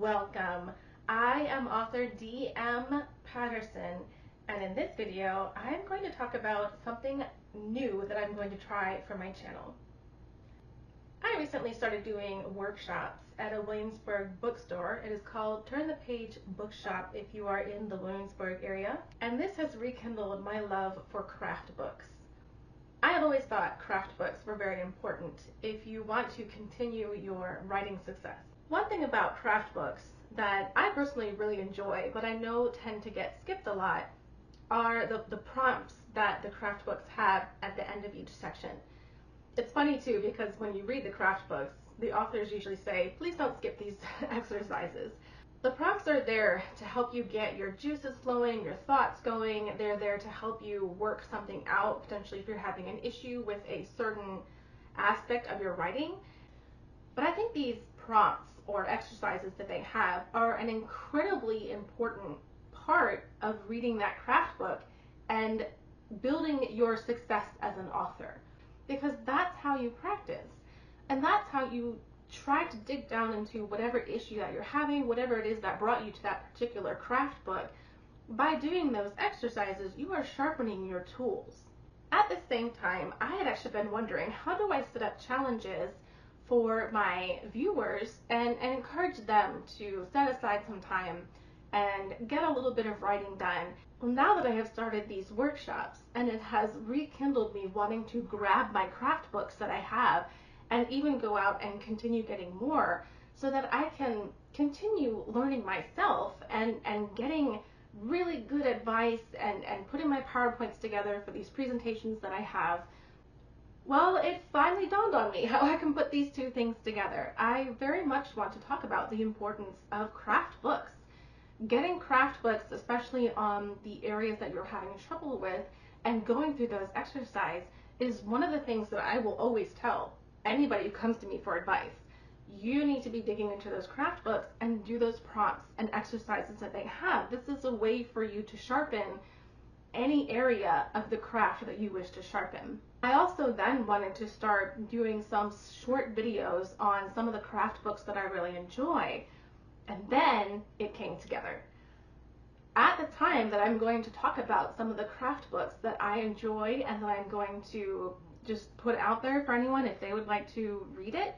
Welcome. I am author D.M. Patterson, and in this video, I'm going to talk about something new that I'm going to try for my channel. I recently started doing workshops at a Williamsburg bookstore. It is called Turn the Page Bookshop if you are in the Williamsburg area, and this has rekindled my love for craft books. I have always thought craft books were very important if you want to continue your writing success. One thing about craft books that I personally really enjoy, but I know tend to get skipped a lot, are the prompts that the craft books have at the end of each section. It's funny too, because when you read the craft books, the authors usually say, please don't skip these exercises. The prompts are there to help you get your juices flowing, your thoughts going. They're there to help you work something out, potentially if you're having an issue with a certain aspect of your writing. But I think these prompts or exercises that they have are an incredibly important part of reading that craft book and building your success as an author, because that's how you practice, and that's how you try to dig down into whatever issue that you're having, whatever it is that brought you to that particular craft book. By doing those exercises, you are sharpening your tools. At the same time, I had actually been wondering, how do I set up challenges for my viewers and encourage them to set aside some time and get a little bit of writing done? Well, now that I have started these workshops, and it has rekindled me wanting to grab my craft books that I have and even go out and continue getting more, so that I can continue learning myself and getting really good advice and putting my PowerPoints together for these presentations that I have. Well, it finally dawned on me how I can put these two things together. I very much want to talk about the importance of craft books. Getting craft books, especially on the areas that you're having trouble with, and going through those exercises is one of the things that I will always tell anybody who comes to me for advice. You need to be digging into those craft books and do those prompts and exercises that they have. This is a way for you to sharpen any area of the craft that you wish to sharpen. I also then wanted to start doing some short videos on some of the craft books that I really enjoy, and then it came together. At the time that I'm going to talk about some of the craft books that I enjoy and that I'm going to just put out there for anyone if they would like to read it.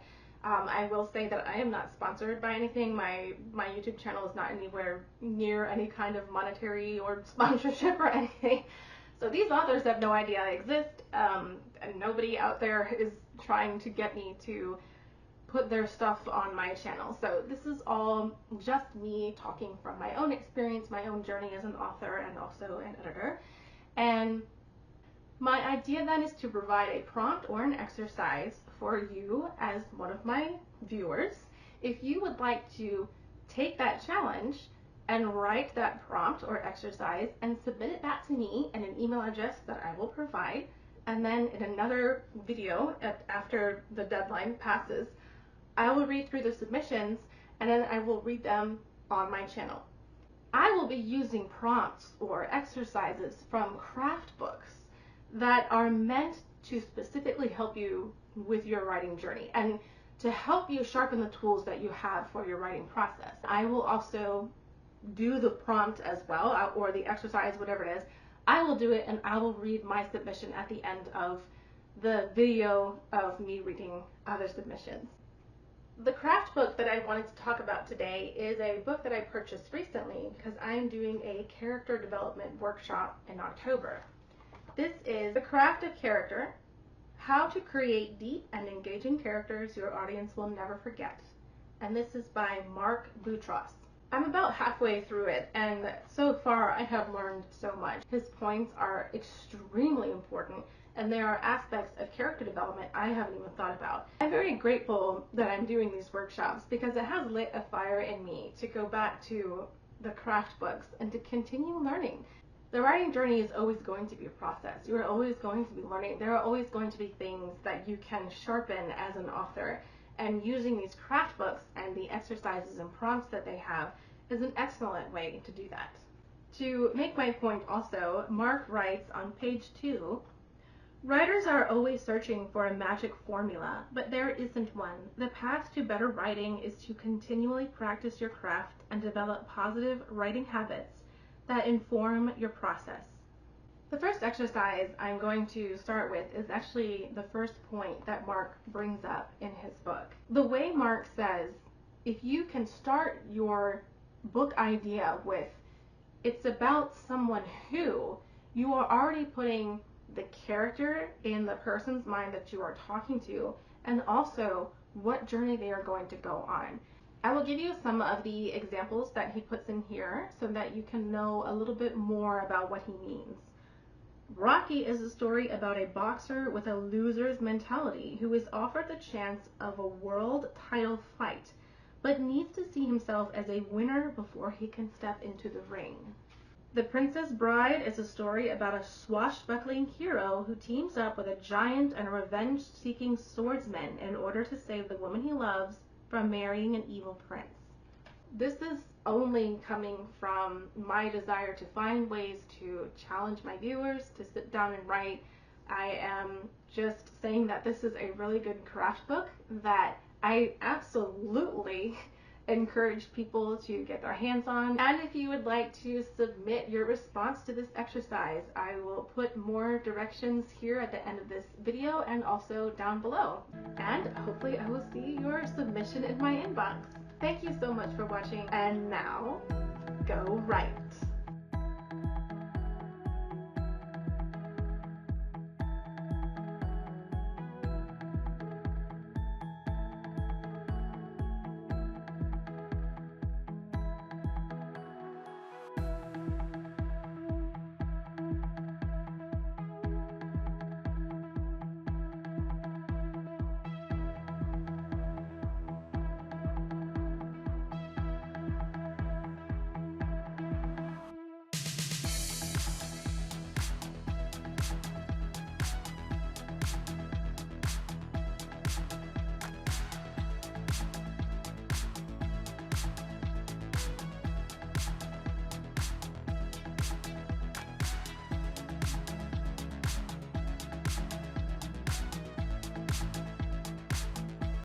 I will say that I am not sponsored by anything. My YouTube channel is not anywhere near any kind of monetary or sponsorship or anything. So these authors have no idea I exist, and nobody out there is trying to get me to put their stuff on my channel. So this is all just me talking from my own experience, my own journey as an author and also an editor. And my idea then is to provide a prompt or an exercise for you as one of my viewers. If you would like to take that challenge and write that prompt or exercise and submit it back to me in an email address that I will provide, and then in another video after the deadline passes, I will read through the submissions and then I will read them on my channel. I will be using prompts or exercises from craft books that are meant to specifically help you with your writing journey and to help you sharpen the tools that you have for your writing process. I will also do the prompt as well, or the exercise, whatever it is. I will do it and I will read my submission at the end of the video of me reading other submissions. The craft book that I wanted to talk about today is a book that I purchased recently because I am doing a character development workshop in October. This is The Craft of Character: How to Create Deep and Engaging Characters Your Audience Will Never Forget. And this is by Mark Boutros. I'm about halfway through it, and so far I have learned so much. His points are extremely important, and there are aspects of character development I haven't even thought about. I'm very grateful that I'm doing these workshops because it has lit a fire in me to go back to the craft books and to continue learning. The writing journey is always going to be a process. You are always going to be learning. There are always going to be things that you can sharpen as an author, and using these craft books and the exercises and prompts that they have is an excellent way to do that. To make my point also, Mark writes on page 2, Writers are always searching for a magic formula, but there isn't one. The path to better writing is to continually practice your craft and develop positive writing habits that inform your process. The first exercise I'm going to start with is actually the first point that Mark brings up in his book. The way Mark says, if you can start your book idea with, it's about someone who, you are already putting the character in the person's mind that you are talking to, and also what journey they are going to go on. I will give you some of the examples that he puts in here so that you can know a little bit more about what he means. Rocky is a story about a boxer with a loser's mentality who is offered the chance of a world title fight, but needs to see himself as a winner before he can step into the ring. The Princess Bride is a story about a swashbuckling hero who teams up with a giant and revenge-seeking swordsman in order to save the woman he loves from marrying an evil prince. This is only coming from my desire to find ways to challenge my viewers to sit down and write. I am just saying that this is a really good craft book that I absolutely encourage people to get their hands on. And if you would like to submit your response to this exercise, I will put more directions here at the end of this video and also down below. And hopefully I will see your submission in my inbox. Thank you so much for watching, and now, go write!